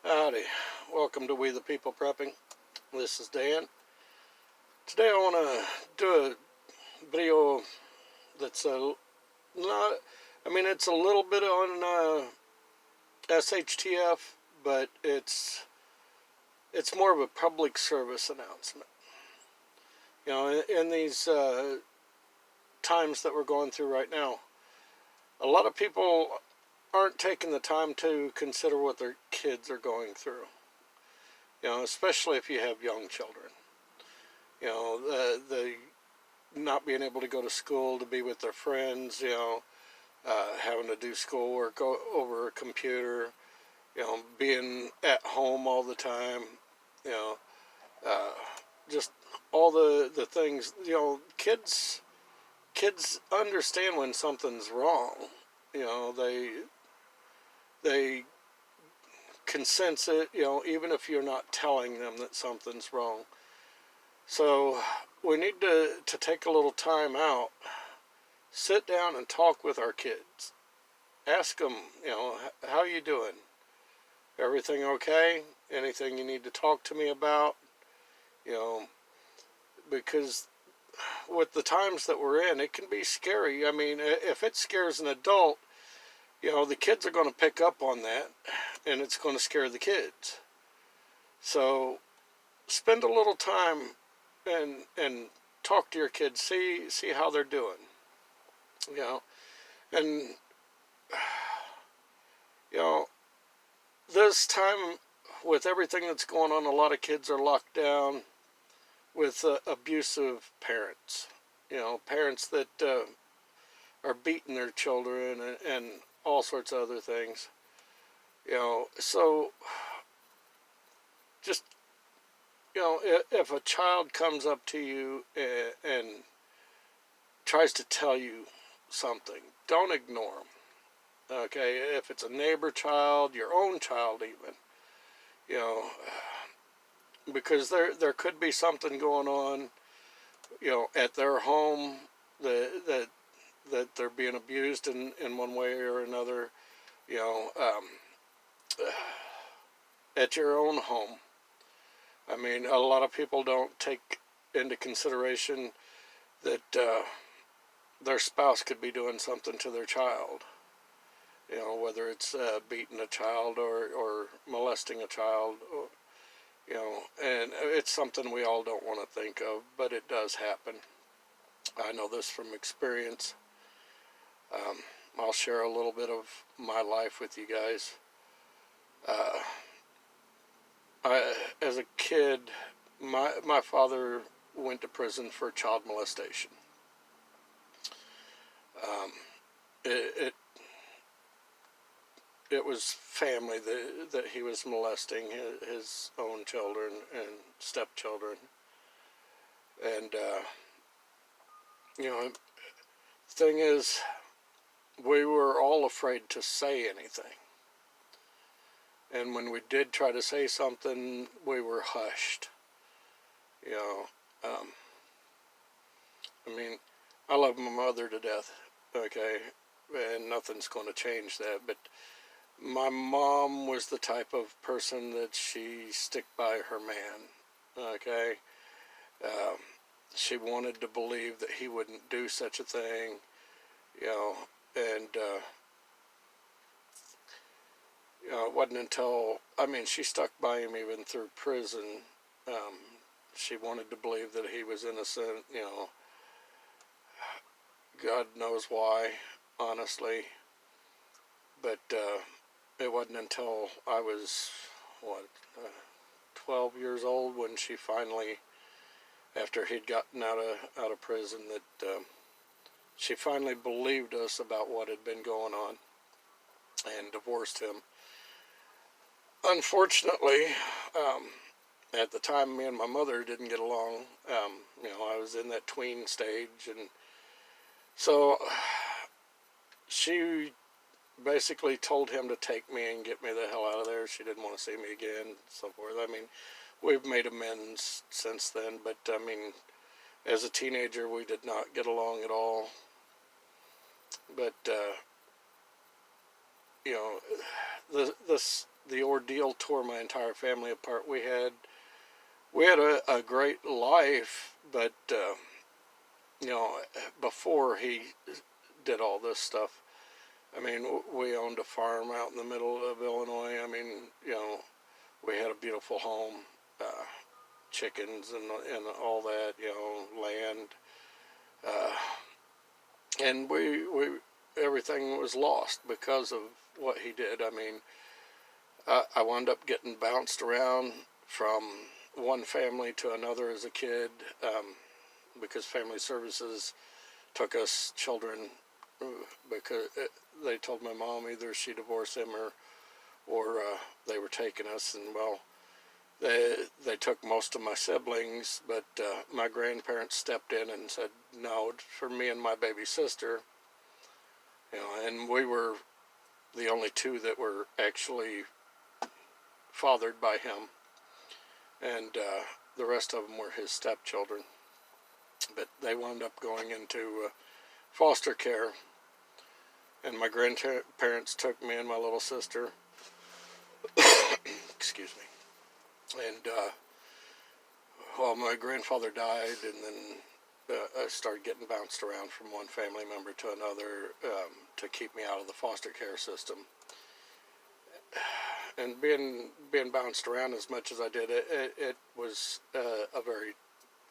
Howdy, welcome to We the People Prepping. This is Dan. Today I want to do a video that's not, it's a little bit on SHTF, but it's more of a public service announcement. You know, in these times that we're going through right now, a lot of people aren't taking the time to consider what their kids are going through. You know, especially if you have young children. You know, the not being able to go to school to be with their friends, having to do schoolwork over a computer, being at home all the time, you know, uh, just all the things, kids understand when something's wrong. You know, they can sense it, even if you're not telling them that something's wrong. So we need to take a little time out, sit down and talk with our kids. Ask them, how are you doing? Everything okay? Anything you need to talk to me about? Because with the times that we're in, it can be scary. I mean, if it scares an adult, the kids are going to pick up on that, and it's going to scare the kids. So spend a little time and talk to your kids, see how they're doing. And this time with everything that's going on, a lot of kids are locked down with abusive parents. Parents that are beating their children and all sorts of other things. So just, if a child comes up to you and tries to tell you something, don't ignore them. Okay, if it's a neighbor child, your own child even, because there could be something going on, at their home that they're being abused in one way or another, at your own home. I mean, a lot of people don't take into consideration that their spouse could be doing something to their child. Whether it's beating a child or molesting a child, and it's something we all don't want to think of, but it does happen. I know this from experience. I'll share a little bit of my life with you guys. As a kid, my father went to prison for child molestation. It was family that he was molesting, his own children and stepchildren. And, the thing is, we were all afraid to say anything. And when we did try to say something, we were hushed. I love my mother to death, okay? And nothing's going to change that, but my mom was the type of person that she stick by her man, okay? She wanted to believe that he wouldn't do such a thing, and, it wasn't until, she stuck by him even through prison. She wanted to believe that he was innocent, God knows why, honestly. But it wasn't until I was, 12 years old when she finally, after he'd gotten out of prison, that she finally believed us about what had been going on and divorced him. Unfortunately, at the time, me and my mother didn't get along. I was in that tween stage, and so she basically told him to take me and get me the hell out of there. She didn't want to see me again, so forth. We've made amends since then, but as a teenager, we did not get along at all. But the the ordeal tore my entire family apart. We had a great life, but you know, before he did all this stuff, I mean, we owned a farm out in the middle of Illinois. I mean, you know, we had a beautiful home, chickens and all that, you know, land, uh, and we everything was lost because of what he did. I mean, I wound up getting bounced around from one family to another as a kid, because family services took us children, because they told my mom either she divorced him or they were taking us. And well, they took most of my siblings, but my grandparents stepped in and said no for me and my baby sister. You know, and we were the only two that were actually fathered by him, and the rest of them were his stepchildren. But they wound up going into foster care, and my grandparents took me and my little sister. Excuse me. And well, my grandfather died, and then I started getting bounced around from one family member to another, to keep me out of the foster care system. And being bounced around as much as I did, it was a very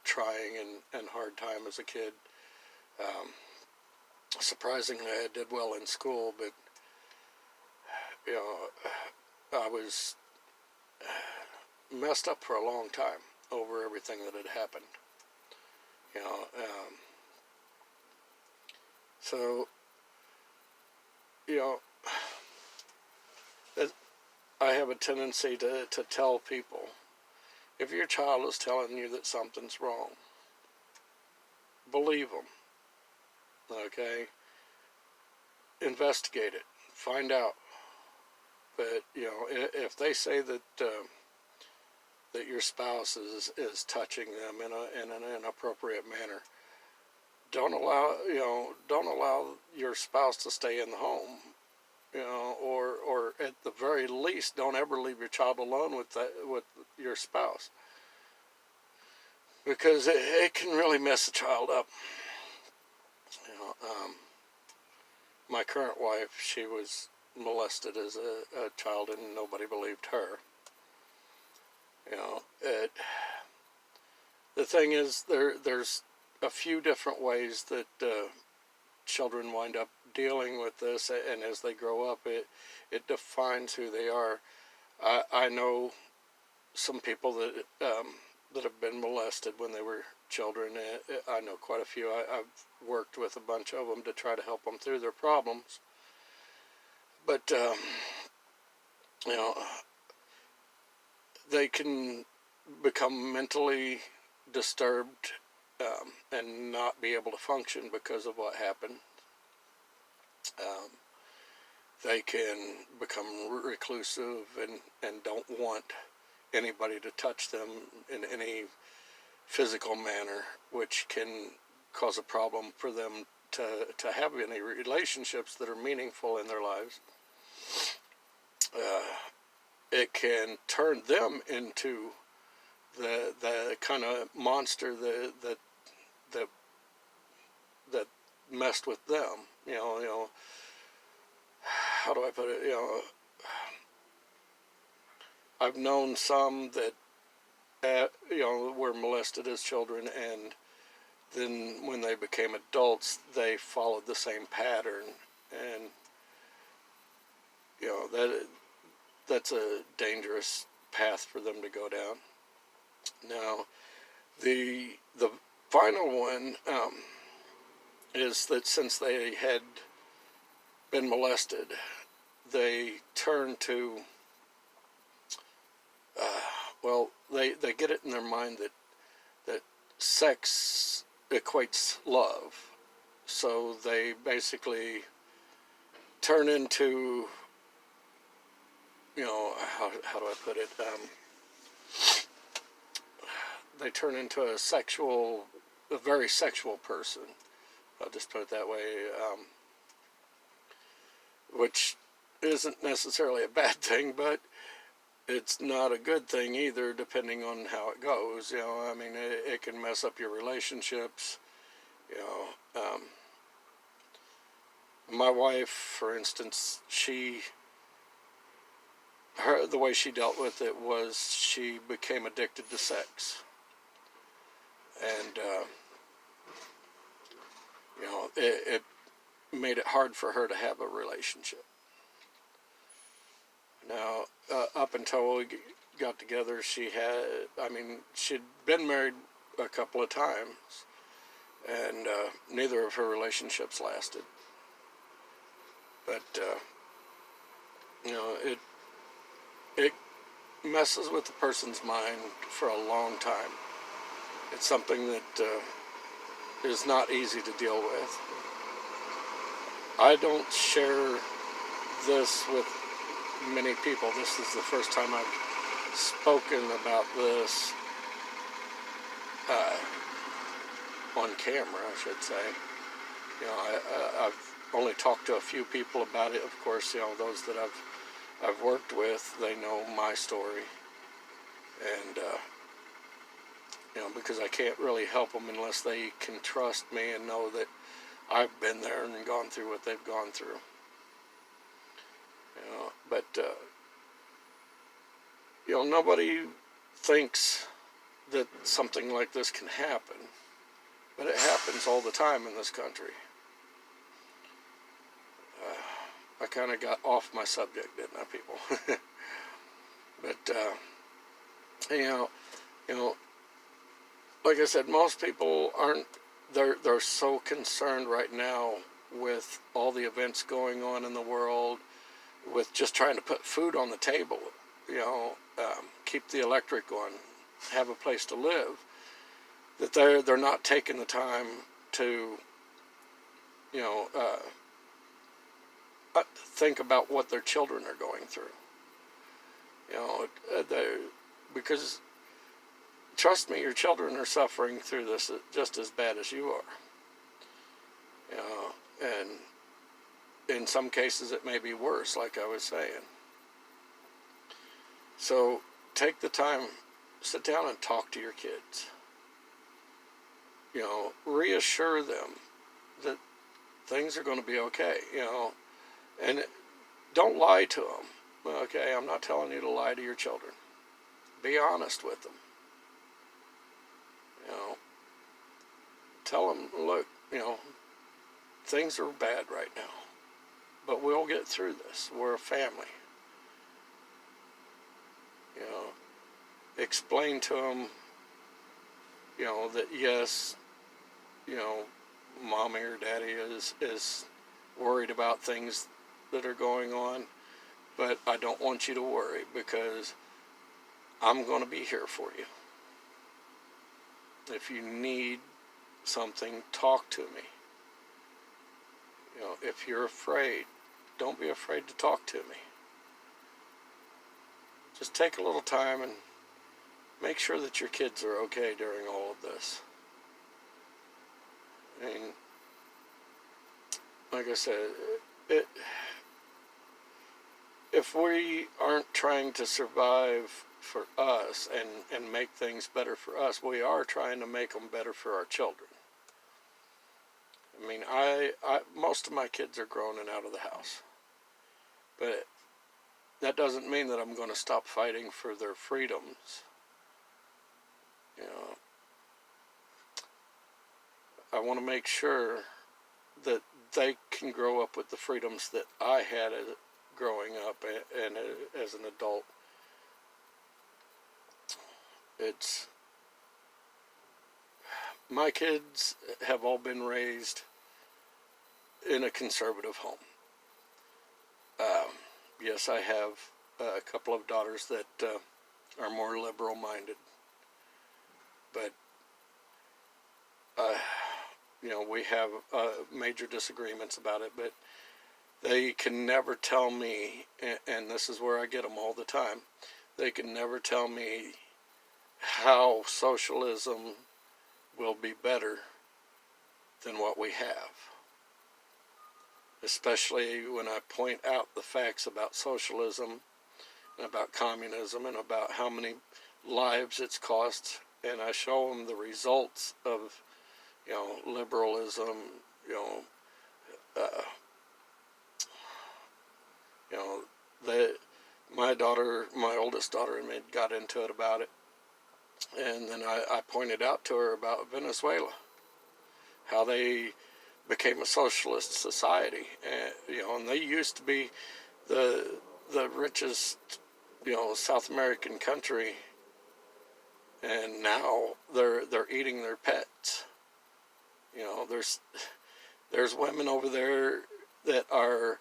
trying and hard time as a kid. Surprisingly, I did well in school, but you know, I was messed up for a long time over everything that had happened. You know, so you know, I have a tendency to tell people, if your child is telling you that something's wrong, believe them. Okay? Investigate it. Find out. But, you know, if they say that that your spouse is touching them in an inappropriate manner, don't allow your spouse to stay in the home. You know, or at the very least, don't ever leave your child alone with your spouse, because it can really mess a child up. You know, my current wife, she was molested as a child, and nobody believed her. You know, the thing is, there's a few different ways that children wind up dealing with this, and as they grow up, it defines who they are. I know some people that that have been molested when they were children. I know quite a few. I've worked with a bunch of them to try to help them through their problems. But you know, they can become mentally disturbed, and not be able to function because of what happened. They can become reclusive and don't want anybody to touch them in any physical manner, which can cause a problem for them to have any relationships that are meaningful in their lives. It can turn them into the kind of monster that messed with them. You know, how do I put it? You know, I've known some that you know, were molested as children, and then when they became adults, they followed the same pattern, and you know, that's a dangerous path for them to go down. Now, the final one is that since they had been molested, they turn to well, they get it in their mind that sex equates love, so they basically turn into, you know, how do I put it? They turn into a very sexual person. I'll just put it that way, which isn't necessarily a bad thing, but it's not a good thing either, depending on how it goes. I mean, it can mess up your relationships. You know, my wife, for instance, the way she dealt with it was she became addicted to sex, and it made it hard for her to have a relationship. Now, up until we got together, she'd been married a couple of times, and neither of her relationships lasted. But it messes with the person's mind for a long time. It's something that is not easy to deal with. I don't share this with many people. This is the first time I've spoken about this on camera, I should say. I've only talked to a few people about it. Of course, those that I've worked with, they know my story, and because I can't really help them unless they can trust me and know that I've been there and gone through what they've gone through. But nobody thinks that something like this can happen, but it happens all the time in this country. I kind of got off my subject, didn't I, people? But like I said, most people aren't. They're so concerned right now with all the events going on in the world, with just trying to put food on the table, keep the electric on, have a place to live, that they're not taking the time to think about what their children are going through. Because trust me, your children are suffering through this just as bad as you are. And in some cases it may be worse, like I was saying. So take the time, sit down and talk to your kids. Reassure them that things are going to be okay, and don't lie to them. Okay, I'm not telling you to lie to your children. Be honest with them. Tell them, look, things are bad right now, but we'll get through this. We're a family. Explain to them, that yes, mommy or daddy is worried about things that are going on, but I don't want you to worry because I'm going to be here for you. If you need something, talk to me. If you're afraid, don't be afraid to talk to me. Just take a little time and make sure that your kids are okay during all of this. I mean, like I said, if we aren't trying to survive for us and make things better for us, we are trying to make them better for our children. I mean, most of my kids are grown and out of the house, but that doesn't mean that I'm going to stop fighting for their freedoms. I want to make sure that they can grow up with the freedoms that I had growing up and as an adult. My kids have all been raised in a conservative home. Yes, I have a couple of daughters that are more liberal-minded, but we have major disagreements about it. But they can never tell me, and this is where I get them all the time, they can never tell me how socialism will be better than what we have. Especially when I point out the facts about socialism and about communism and about how many lives it's cost, and I show them the results of, liberalism, you know, uh, you know, the my oldest daughter, got into it about it, and then I pointed out to her about Venezuela, how they became a socialist society, and they used to be the richest, South American country, and now they're eating their pets. There's women over there that are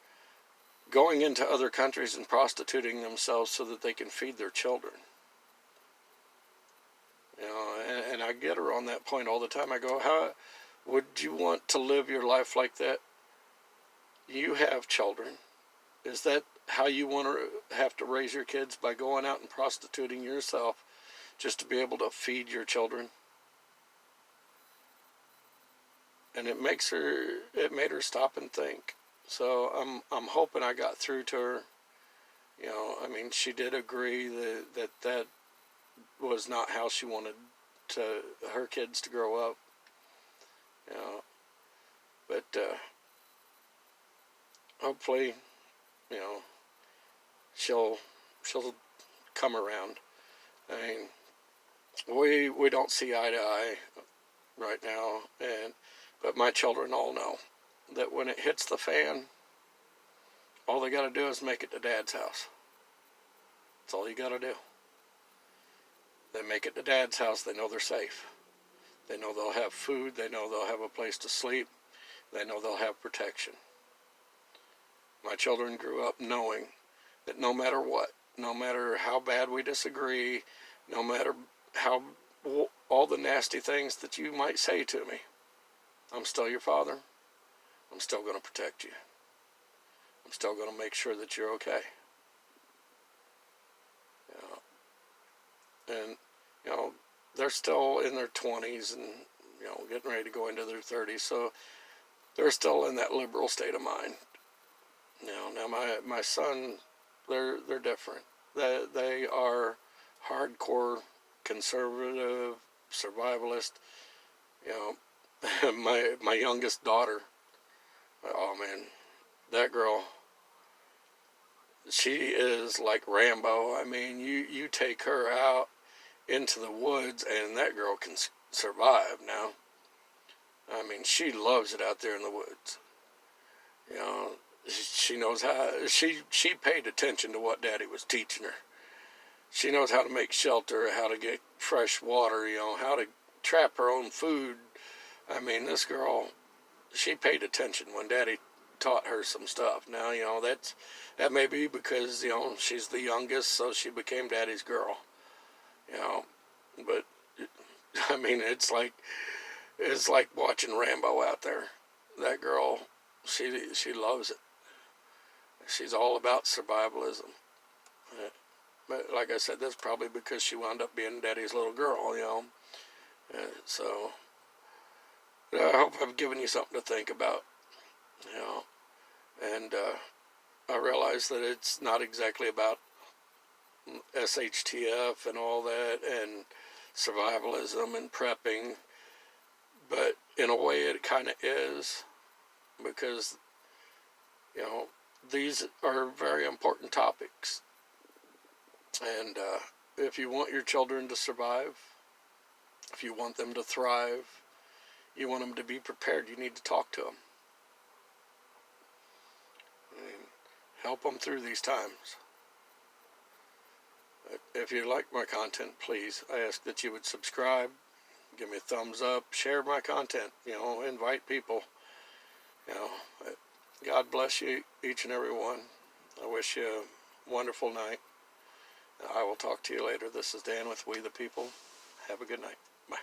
going into other countries and prostituting themselves so that they can feed their children. And I get her on that point all the time. I go, how would you want to live your life like that? You have children. Is that how you want to have to raise your kids, by going out and prostituting yourself just to be able to feed your children? And it made her stop and think. So I'm hoping I got through to her. She did agree that was not how she wanted her kids to grow up. But hopefully, she'll come around. We don't see eye to eye right now, but my children all know that when it hits the fan, all they got to do is make it to Dad's house. That's all you got to do. They make it to Dad's house, they know they're safe. They know they'll have food, they know they'll have a place to sleep, they know they'll have protection. My children grew up knowing that no matter what, no matter how bad we disagree, no matter how all the nasty things that you might say to me, I'm still your father. I'm still going to protect you. I'm still going to make sure that you're okay. And they're still in their 20s and getting ready to go into their 30s, so they're still in that liberal state of mind. Now my son, they're different. They are hardcore conservative, survivalist. My youngest daughter, oh man, that girl, she is like Rambo. You take her out into the woods and that girl can survive now. She loves it out there in the woods. She knows how, she paid attention to what Daddy was teaching her. She knows how to make shelter, how to get fresh water, how to trap her own food. This girl, she paid attention when Daddy taught her some stuff. Now, that may be because, she's the youngest, so she became Daddy's girl. But, it's like watching Rambo out there. That girl, she loves it. She's all about survivalism. But like I said, that's probably because she wound up being Daddy's little girl, So, I hope I've given you something to think about, And I realize that it's not exactly about SHTF and all that, and survivalism and prepping, but in a way it kind of is, because these are very important topics, and if you want your children to survive, if you want them to thrive, you want them to be prepared, you need to talk to them. Help them through these times. If you like my content, please, I ask that you would subscribe, give me a thumbs up, share my content, invite people. God bless you, each and every one. I wish you a wonderful night. I will talk to you later. This is Dan with We the People. Have a good night. Bye.